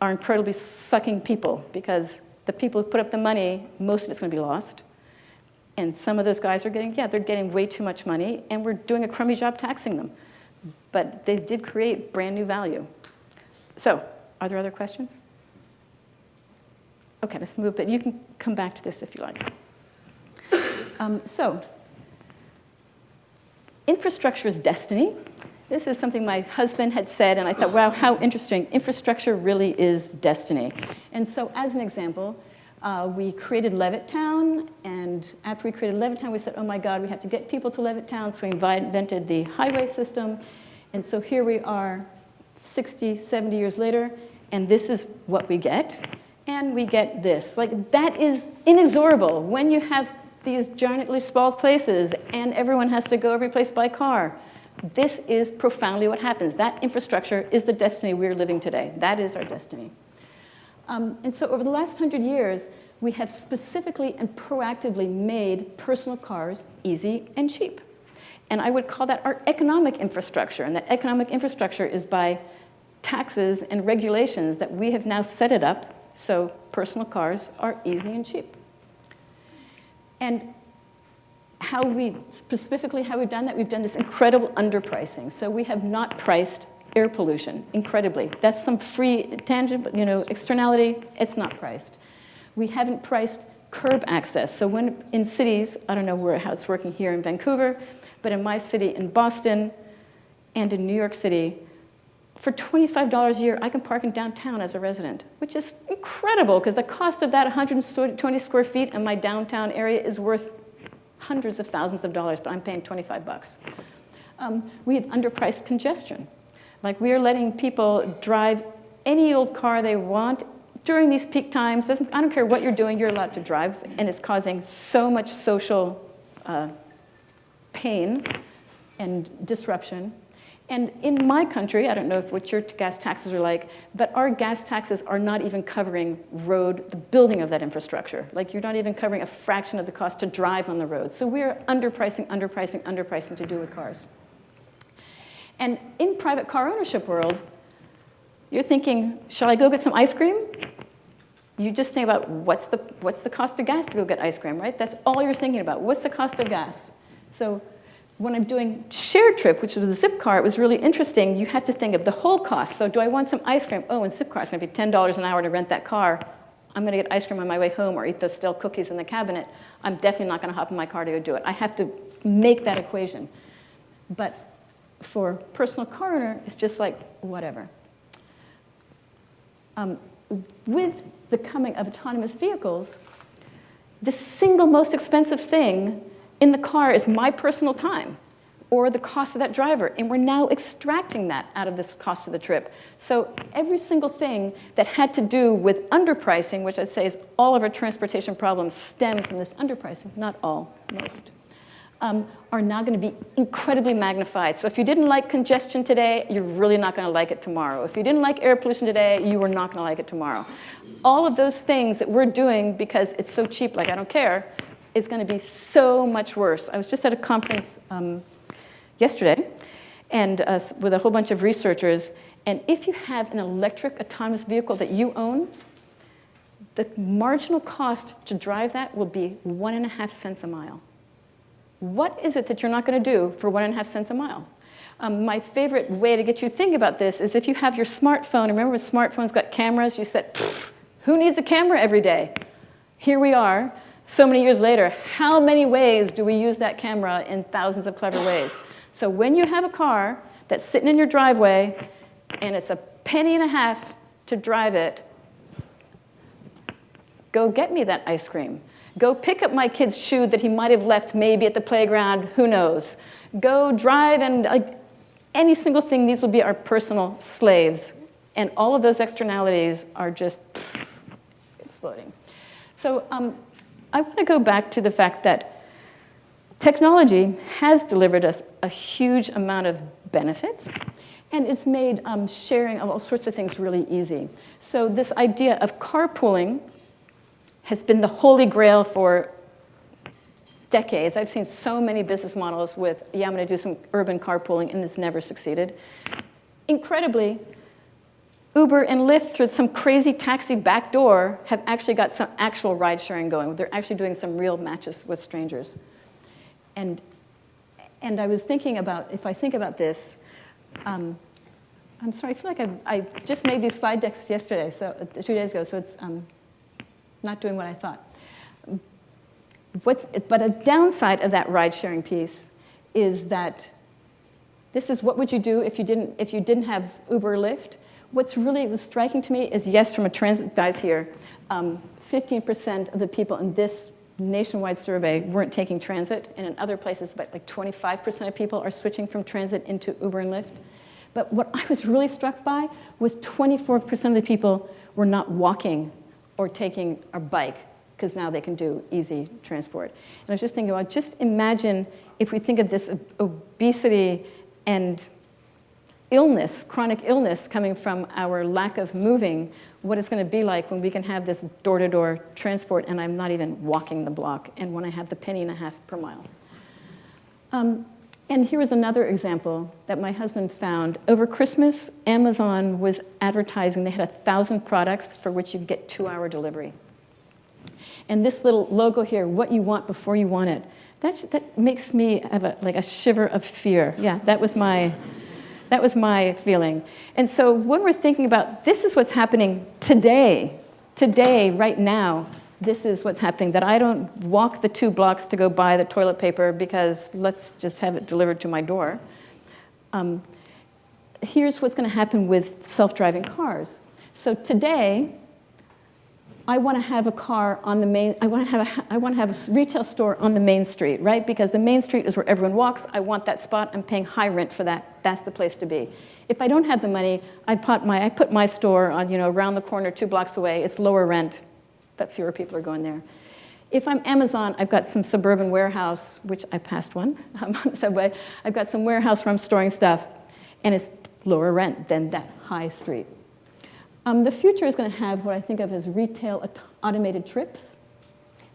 are incredibly sucking people, because the people who put up the money, most of it's going to be lost. And some of those guys are getting, they're getting way too much money, and we're doing a crummy job taxing them. But they did create brand new value. So, are there other questions? Okay, let's move, but you can come back to this if you like. So, infrastructure is destiny. This is something my husband had said, and I thought, wow, how interesting. Infrastructure really is destiny. And so, as an example, we created Levittown, and after we created Levittown, we said, oh my God, we have to get people to Levittown, so we invented the highway system. And so here we are 60, 70 years later, and this is what we get. And we get this. Like, that is inexorable. When you have these giantly sprawled places, and everyone has to go every place by car, this is profoundly what happens. That infrastructure is the destiny we're living today. That is our destiny. And so over the last 100 years, we have specifically and proactively made personal cars easy and cheap. And I would call that our economic infrastructure. And that economic infrastructure is by taxes and regulations that we have now set it up so personal cars are easy and cheap. And specifically how we've done that, we've done this incredible underpricing. So we have not priced air pollution, incredibly. That's some free, tangible, externality. It's not priced. We haven't priced curb access. So when in cities, I don't know how it's working here in Vancouver, but in my city, in Boston, and in New York City, for $25 a year, I can park in downtown as a resident, which is incredible, because the cost of that 120 square feet in my downtown area is worth hundreds of thousands of dollars, but I'm paying 25 bucks. We have underpriced congestion. Like, we are letting people drive any old car they want during these peak times. I don't care what you're doing, you're allowed to drive, and it's causing so much social pain and disruption. And in my country, I don't know what your gas taxes are like, but our gas taxes are not even covering the building of that infrastructure. Like, you're not even covering a fraction of the cost to drive on the road. So we're underpricing to do with cars. And in private car ownership world, you're thinking, shall I go get some ice cream? You just think about what's the cost of gas to go get ice cream, right? That's all you're thinking about. What's the cost of gas? So when I'm doing share trip, which was a Zipcar, it was really interesting. You had to think of the whole cost. So do I want some ice cream? Oh, in Zipcar, it's going to be $10 an hour to rent that car. I'm going to get ice cream on my way home or eat those stale cookies in the cabinet. I'm definitely not going to hop in my car to go do it. I have to make that equation. But for personal car owner, it's just like, whatever. With the coming of autonomous vehicles, the single most expensive thing in the car is my personal time or the cost of that driver. And we're now extracting that out of this cost of the trip. So every single thing that had to do with underpricing, which I'd say is all of our transportation problems stem from this underpricing, not all, most, are now going to be incredibly magnified. So if you didn't like congestion today, you're really not going to like it tomorrow. If you didn't like air pollution today, you are not going to like it tomorrow. All of those things that we're doing because it's so cheap, like I don't care, it's going to be so much worse. I was just at a conference yesterday and with a whole bunch of researchers, and if you have an electric autonomous vehicle that you own, the marginal cost to drive that will be 1.5 cents a mile. What is it that you're not going to do for 1.5 cents a mile? My favorite way to get you to think about this is if you have your smartphone. Remember when smartphones got cameras? You said, who needs a camera every day? Here we are, so many years later. How many ways do we use that camera in thousands of clever ways? So when you have a car that's sitting in your driveway and it's $0.015 to drive it, go get me that ice cream. Go pick up my kid's shoe that he might have left maybe at the playground, who knows. Go drive and any single thing, these will be our personal slaves. And all of those externalities are just exploding. So I want to go back to the fact that technology has delivered us a huge amount of benefits, and it's made sharing of all sorts of things really easy. So this idea of carpooling has been the holy grail for decades. I've seen so many business models with, yeah, I'm going to do some urban carpooling, and it's never succeeded. Incredibly, Uber and Lyft, through some crazy taxi back door, have actually got some actual ride sharing going. They're actually doing some real matches with strangers. And I was thinking about, if I think about this, I'm sorry, I feel like I just made these slide decks yesterday, so 2 days ago, so it's not doing what I thought. But a downside of that ride sharing piece is that this is what would you do if you didn't have Uber or Lyft. What's really was striking to me is, yes, from a transit guys here, 15% of the people in this nationwide survey weren't taking transit, and in other places, about like 25% of people are switching from transit into Uber and Lyft. But what I was really struck by was 24% of the people were not walking or taking a bike, because now they can do easy transport. And I was just thinking, well, just imagine if we think of this obesity and illness, chronic illness coming from our lack of moving, what it's going to be like when we can have this door-to-door transport and I'm not even walking the block, and when I have the penny and a half per mile. And here was another example that my husband found. Over Christmas, Amazon was advertising. They had 1,000 products for which you could get 2-hour delivery. And this little logo here, what you want before you want it, that makes me have a shiver of fear. Yeah, that was my feeling. And so when we're thinking about this is what's happening today, right now, this is what's happening, that I don't walk the 2 blocks to go buy the toilet paper because let's just have it delivered to my door. Here's what's going to happen with self-driving cars. So today, I want to have a car on the main, I want to have a retail store on the main street, right? Because the main street is where everyone walks. I want that spot. I'm paying high rent for that. That's the place to be. If I don't have the money, I put my store on, around the corner, 2 blocks away. It's lower rent, but fewer people are going there. If I'm Amazon, I've got some suburban warehouse, which I passed one on the subway. I've got some warehouse where I'm storing stuff, and it's lower rent than that high street. The future is going to have what I think of as retail automated trips,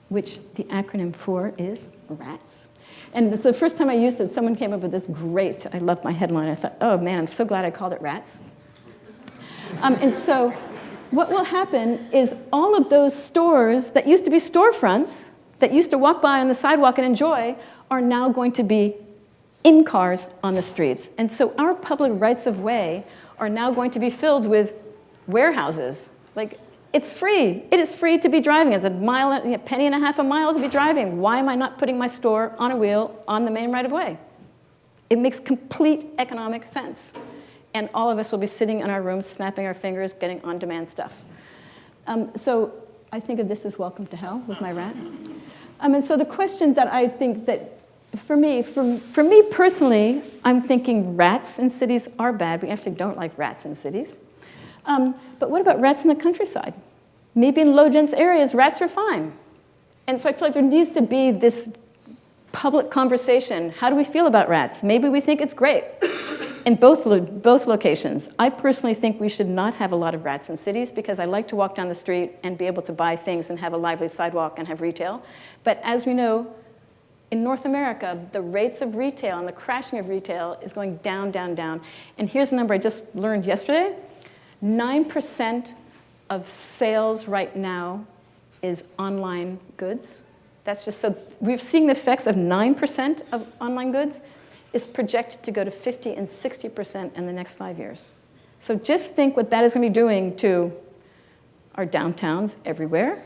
which the acronym for is RATS. And the first time I used it, someone came up with this great, I love my headline. I thought, oh man, I'm so glad I called it RATS. And so what will happen is all of those stores that used to be storefronts, that used to walk by on the sidewalk and enjoy, are now going to be in cars on the streets. And so our public rights of way are now going to be filled with warehouses. Like, it's free. It is free to be driving. It's a penny and a half a mile to be driving. Why am I not putting my store on a wheel on the main right of way? It makes complete economic sense. And all of us will be sitting in our rooms, snapping our fingers, getting on-demand stuff. So I think of this as welcome to hell with my rat. And so the question that I think that, for me personally, I'm thinking rats in cities are bad. We actually don't like rats in cities. But what about rats in the countryside? Maybe in low-dense areas, rats are fine. And so I feel like there needs to be this public conversation. How do we feel about rats? Maybe we think it's great in both locations. I personally think we should not have a lot of rats in cities because I like to walk down the street and be able to buy things and have a lively sidewalk and have retail. But as we know, in North America, the rates of retail and the crashing of retail is going down, down, down. And here's a number I just learned yesterday. 9% of sales right now is online goods. That's just so we're seeing the effects of 9% of online goods. It's projected to go to 50 and 60% in the next 5 years. So just think what that is going to be doing to our downtowns everywhere,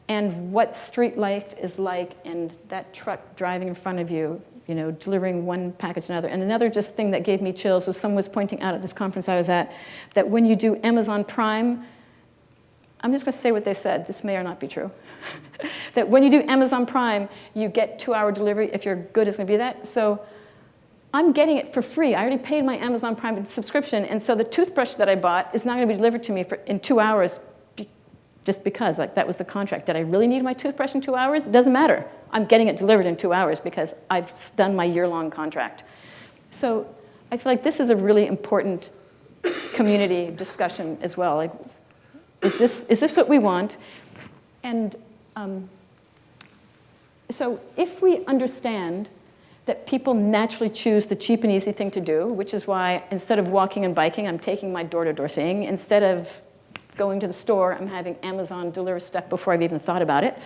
and what street life is like, and that truck driving in front of you, delivering one package to another. And another just thing that gave me chills was someone was pointing out at this conference I was at that when you do Amazon Prime, I'm just going to say what they said. This may or not be true. That when you do Amazon Prime, you get 2-hour delivery if your good is going to be that. So I'm getting it for free. I already paid my Amazon Prime subscription, and so the toothbrush that I bought is not going to be delivered to me in 2 hours just because, like, that was the contract. Did I really need my toothbrush in 2 hours? It doesn't matter. I'm getting it delivered in 2 hours because I've done my year-long contract. So I feel like this is a really important community discussion as well. Like, is this what we want? And so if we understand that people naturally choose the cheap and easy thing to do, which is why instead of walking and biking, I'm taking my door-to-door thing. Instead of going to the store, I'm having Amazon deliver stuff before I've even thought about it.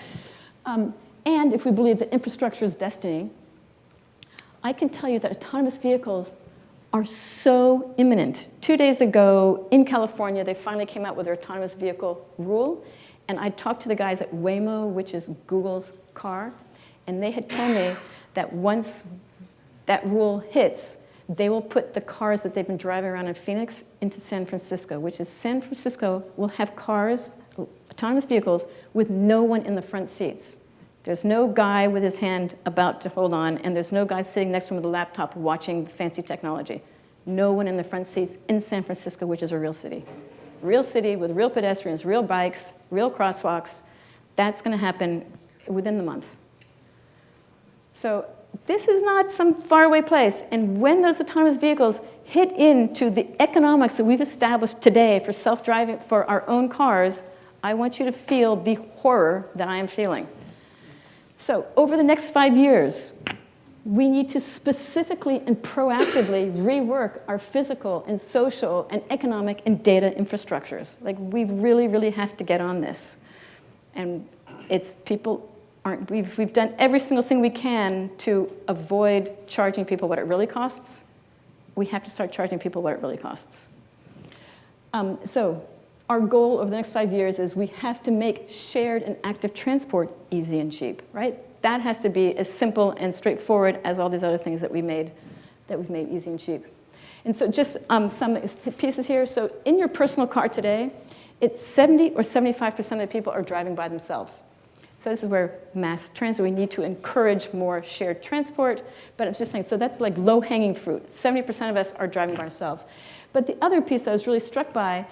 And if we believe that infrastructure is destiny, I can tell you that autonomous vehicles are so imminent. 2 days ago in California, they finally came out with their autonomous vehicle rule. And I talked to the guys at Waymo, which is Google's car, and they had told me that once that rule hits, they will put the cars that they've been driving around in Phoenix into San Francisco, which is San Francisco will have cars, autonomous vehicles, with no one in the front seats. There's no guy with his hand about to hold on, and there's no guy sitting next to him with a laptop watching the fancy technology. No one in the front seats in San Francisco, which is a real city. Real city with real pedestrians, real bikes, real crosswalks. That's going to happen within the month. So this is not some faraway place. And when those autonomous vehicles hit into the economics that we've established today for self-driving, for our own cars, I want you to feel the horror that I am feeling. So over the next 5 years, we need to specifically and proactively rework our physical and social and economic and data infrastructures. Like, we really, really have to get on this. And it's people aren't, we've done every single thing we can to avoid charging people what it really costs. We have to start charging people what it really costs. So our goal over the next 5 years is we have to make shared and active transport easy and cheap, right? That has to be as simple and straightforward as all these other things that we've made easy and cheap. And so just some pieces here. So in your personal car today, it's 70 or 75% of the people are driving by themselves. So this is where mass transit, we need to encourage more shared transport. But I'm just saying, so that's like low-hanging fruit. 70% of us are driving by ourselves. But the other piece that I was really struck by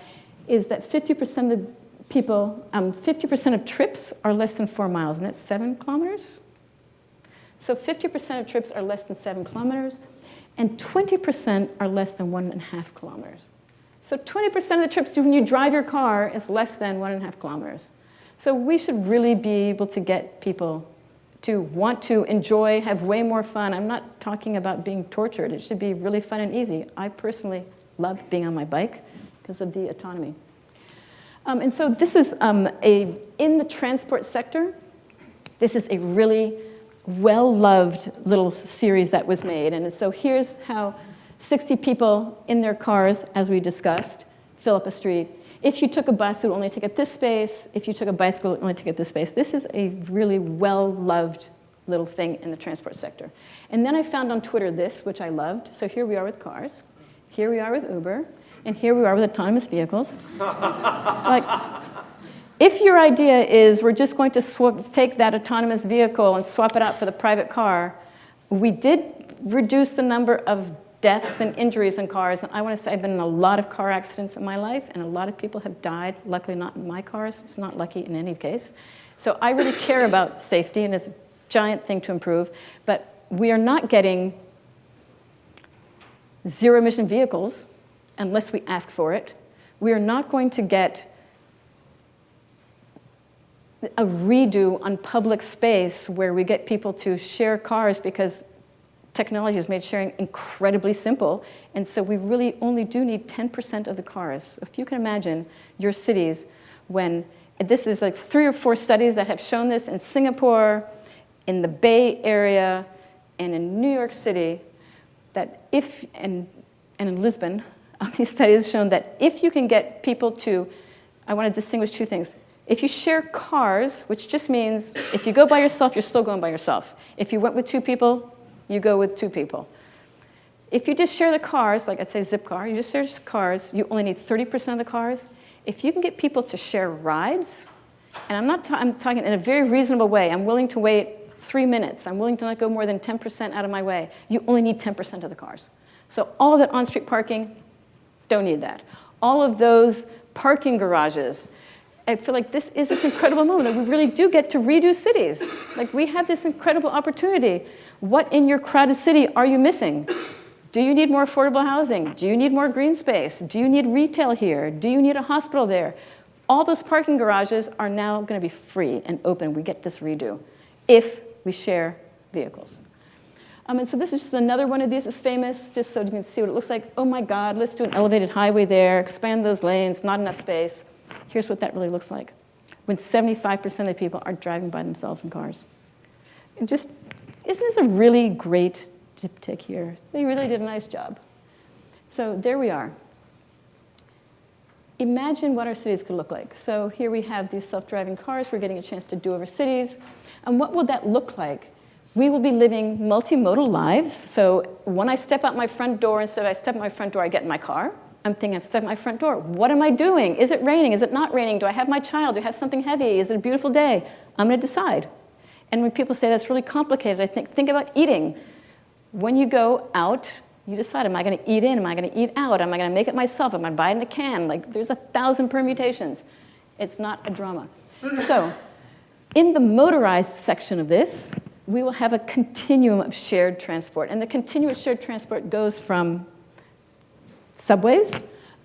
is that 50% of the people, 50% of trips are less than 4 miles, and that's 7 kilometers. So 50% of trips are less than 7 kilometers, and 20% are less than 1.5 kilometers. So 20% of the trips when you drive your car is less than 1.5 kilometers. So we should really be able to get people to want to enjoy, have way more fun. I'm not talking about being tortured. It should be really fun and easy. I personally love being on my bike because of the autonomy. And so this is in the transport sector, this is a really well-loved little series that was made. And so here's how 60 people in their cars, as we discussed, fill up a street. If you took a bus, it would only take up this space. If you took a bicycle, it would only take up this space. This is a really well-loved little thing in the transport sector. And then I found on Twitter this, which I loved. So here we are with cars. Here we are with Uber. And here we are with autonomous vehicles. Like, if your idea is we're just going to take that autonomous vehicle and swap it out for the private car, we did reduce the number of deaths and injuries in cars. And I want to say I've been in a lot of car accidents in my life, and a lot of people have died. Luckily not in my cars. It's not lucky in any case. So I really care about safety, and it's a giant thing to improve. But we are not getting zero-emission vehicles unless we ask for it. We are not going to get a redo on public space where we get people to share cars because technology has made sharing incredibly simple. And so we really only do need 10% of the cars. If you can imagine your cities when, this is like 3 or 4 studies that have shown this in Singapore, in the Bay Area, and in New York City, that if, and in Lisbon, these studies have shown that if you can get people to, I want to distinguish 2 things. If you share cars, which just means if you go by yourself, you're still going by yourself. If you went with 2 people, you go with 2 people. If you just share the cars, like I'd say Zipcar, you just share cars, you only need 30% of the cars. If you can get people to share rides, and I'm talking in a very reasonable way, I'm willing to wait 3 minutes, I'm willing to not go more than 10% out of my way, you only need 10% of the cars. So all of that on-street parking, don't need that. All of those parking garages, I feel like this is this incredible moment that we really do get to redo cities. Like, we have this incredible opportunity. What in your crowded city are you missing? Do you need more affordable housing? Do you need more green space? Do you need retail here? Do you need a hospital there? All those parking garages are now going to be free and open. We get this redo if we share vehicles. And so this is just another one of these. It's famous, just so you can see what it looks like. Oh my God, let's do an elevated highway there, expand those lanes, not enough space. Here's what that really looks like when 75% of the people are driving by themselves in cars. And just, isn't this a really great diptych here? They really did a nice job. So there we are. Imagine what our cities could look like. So here we have these self-driving cars. We're getting a chance to do over cities. And what will that look like? We will be living multimodal lives. So when I step out my front door, instead of I step out my front door, I get in my car. I'm thinking, I'm stepping out my front door. What am I doing? Is it raining? Is it not raining? Do I have my child? Do I have something heavy? Is it a beautiful day? I'm going to decide. And when people say that's really complicated, I think about eating. When you go out, you decide, am I going to eat in? Am I going to eat out? Am I going to make it myself? Am I going to buy it in a can? Like, there's 1,000 permutations. It's not a drama. So in the motorized section of this, we will have a continuum of shared transport. And the continuous shared transport goes from subways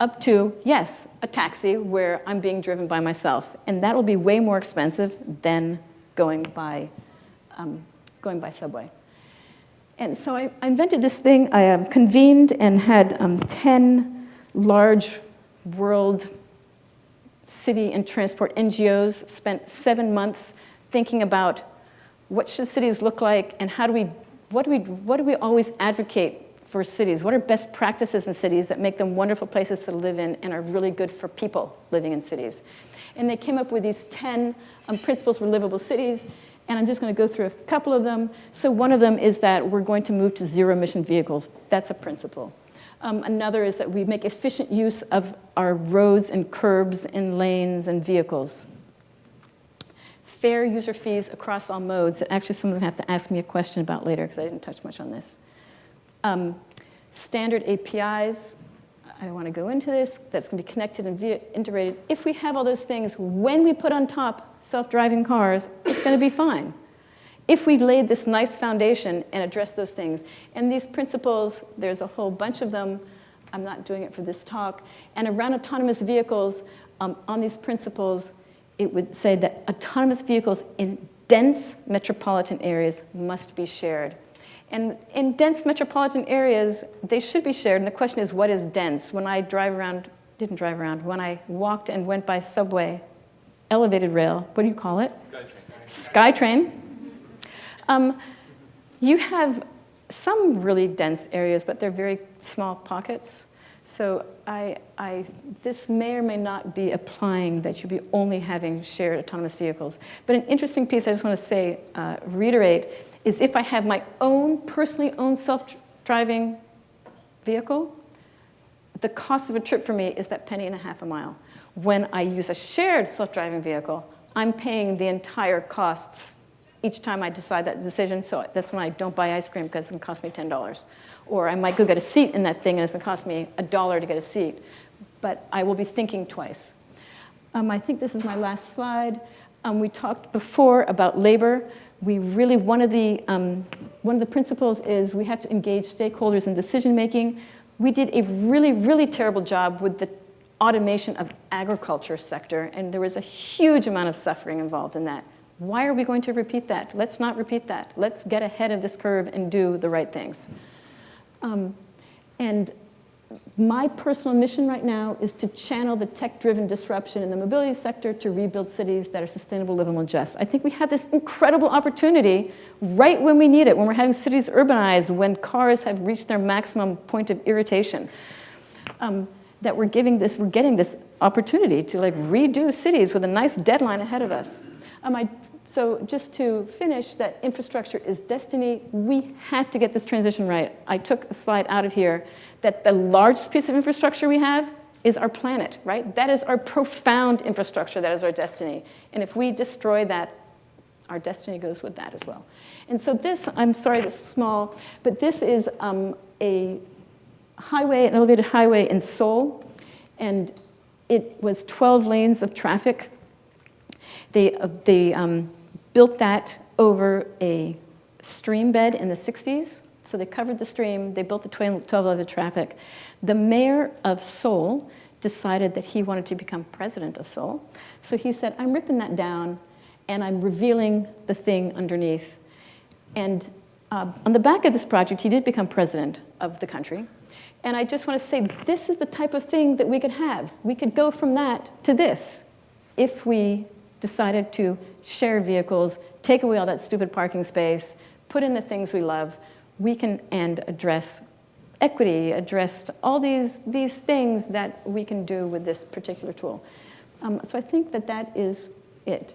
up to, yes, a taxi where I'm being driven by myself. And that will be way more expensive than going by subway. And so I invented this thing. I convened and had 10 large world city and transport NGOs, spent 7 months thinking about what should cities look like and what do we always advocate for cities? What are best practices in cities that make them wonderful places to live in and are really good for people living in cities? And they came up with these 10 principles for livable cities. And I'm just going to go through a couple of them. So one of them is that we're going to move to zero-emission vehicles. That's a principle. Another is that we make efficient use of our roads and curbs and lanes and vehicles. Fair user fees across all modes that actually someone's going to have to ask me a question about later because I didn't touch much on this. Standard APIs. I don't want to go into this. That's going to be connected and integrated. If we have all those things, when we put on top self-driving cars, it's going to be fine. If we laid this nice foundation and addressed those things. And these principles, there's a whole bunch of them. I'm not doing it for this talk. And around autonomous vehicles, on these principles, it would say that autonomous vehicles in dense metropolitan areas must be shared. And in dense metropolitan areas, they should be shared. And the question is, what is dense? When I when I walked and went by subway, elevated rail, what do you call it? Skytrain. You have some really dense areas, but they're very small pockets. So this may or may not be applying that you'd be only having shared autonomous vehicles. But an interesting piece I just want to say, reiterate, is if I have my own, personally owned self-driving vehicle, the cost of a trip for me is that penny and a half a mile. When I use a shared self-driving vehicle, I'm paying the entire costs each time I decide that decision. So that's when I don't buy ice cream because it's going to cost me $10. Or I might go get a seat in that thing and it's going to cost me $1 to get a seat. But I will be thinking twice. I think this is my last slide. We talked before about labor. We really, one of the principles is we have to engage stakeholders in decision making. We did a really, really terrible job with the automation of agriculture sector, and there was a huge amount of suffering involved in that. Why are we going to repeat that? Let's not repeat that. Let's get ahead of this curve and do the right things. And my personal mission right now is to channel the tech-driven disruption in the mobility sector to rebuild cities that are sustainable, livable, and just. I think we have this incredible opportunity right when we need it, when we're having cities urbanize, when cars have reached their maximum point of irritation, that we're getting this opportunity to like redo cities with a nice deadline ahead of us. So just to finish, that infrastructure is destiny. We have to get this transition right. I took a slide out of here that the largest piece of infrastructure we have is our planet, right? That is our profound infrastructure. That is our destiny. And if we destroy that, our destiny goes with that as well. And so this, I'm sorry this is small, but this is a highway, an elevated highway in Seoul. And it was 12 lanes of traffic They built that over a stream bed in the 60s. So they covered the stream, they built the 12-level traffic. The mayor of Seoul decided that he wanted to become president of Seoul. So he said, I'm ripping that down and I'm revealing the thing underneath. And on the back of this project, he did become president of the country. And I just want to say, this is the type of thing that we could have. We could go from that to this if we decided to share vehicles, take away all that stupid parking space, put in the things we love. We can address equity, address all these things that we can do with this particular tool. So I think that is it.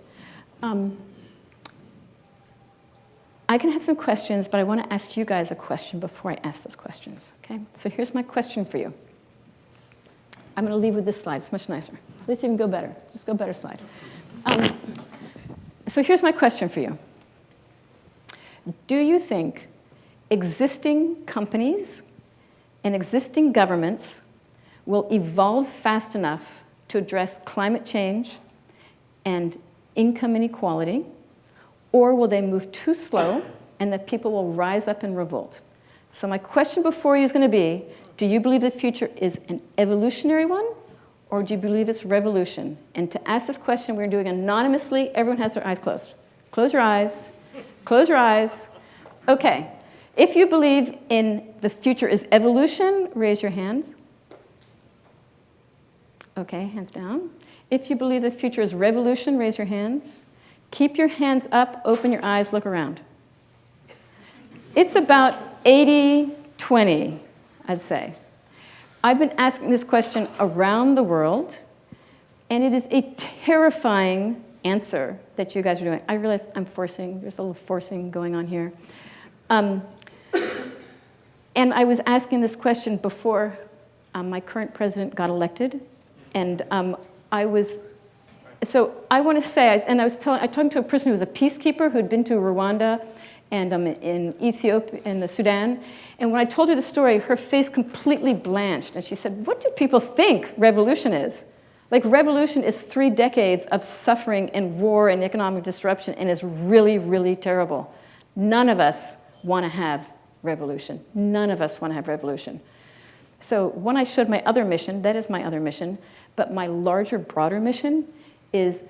I can have some questions, but I want to ask you guys a question before I ask those questions, okay? So here's my question for you. I'm going to leave with this slide. It's much nicer. Let's even go better. Let's go better slide. So here's my question for you. Do you think existing companies and existing governments will evolve fast enough to address climate change and income inequality, or will they move too slow and that people will rise up in revolt? So my question before you is going to be, do you believe the future is an evolutionary one, or do you believe it's revolution? And to ask this question, we're doing anonymously. Everyone has their eyes closed. Close your eyes. Close your eyes. Okay. If you believe in the future is evolution, raise your hands. Okay, hands down. If you believe the future is revolution, raise your hands. Keep your hands up, open your eyes, look around. It's about 80-20, I'd say. I've been asking this question around the world, and it is a terrifying answer that you guys are doing. I realize I'm forcing, there's a little forcing going on here. And I was asking this question before my current president got elected, and so I want to say, I was talking to a person who was a peacekeeper who'd been to Rwanda and in Ethiopia, in the Sudan, and when I told her the story, her face completely blanched, and she said, what do people think revolution is? Like, revolution is 3 decades of suffering and war and economic disruption, and is really, really terrible. None of us want to have revolution. None of us want to have revolution. So when I showed my other mission, that is my other mission, but my larger, broader mission is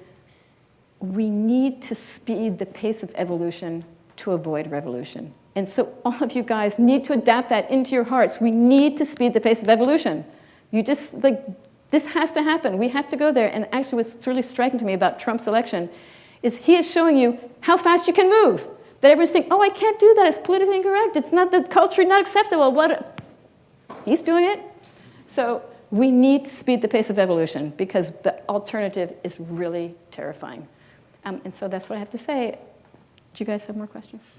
we need to speed the pace of evolution to avoid revolution. And so all of you guys need to adapt that into your hearts. We need to speed the pace of evolution. You just, like, this has to happen. We have to go there. And actually what's really striking to me about Trump's election is he is showing you how fast you can move. That everyone's thinking, oh, I can't do that. It's politically incorrect. It's not the culture, not acceptable. What? He's doing it. So we need to speed the pace of evolution because the alternative is really terrifying. And so that's what I have to say. Do you guys have more questions?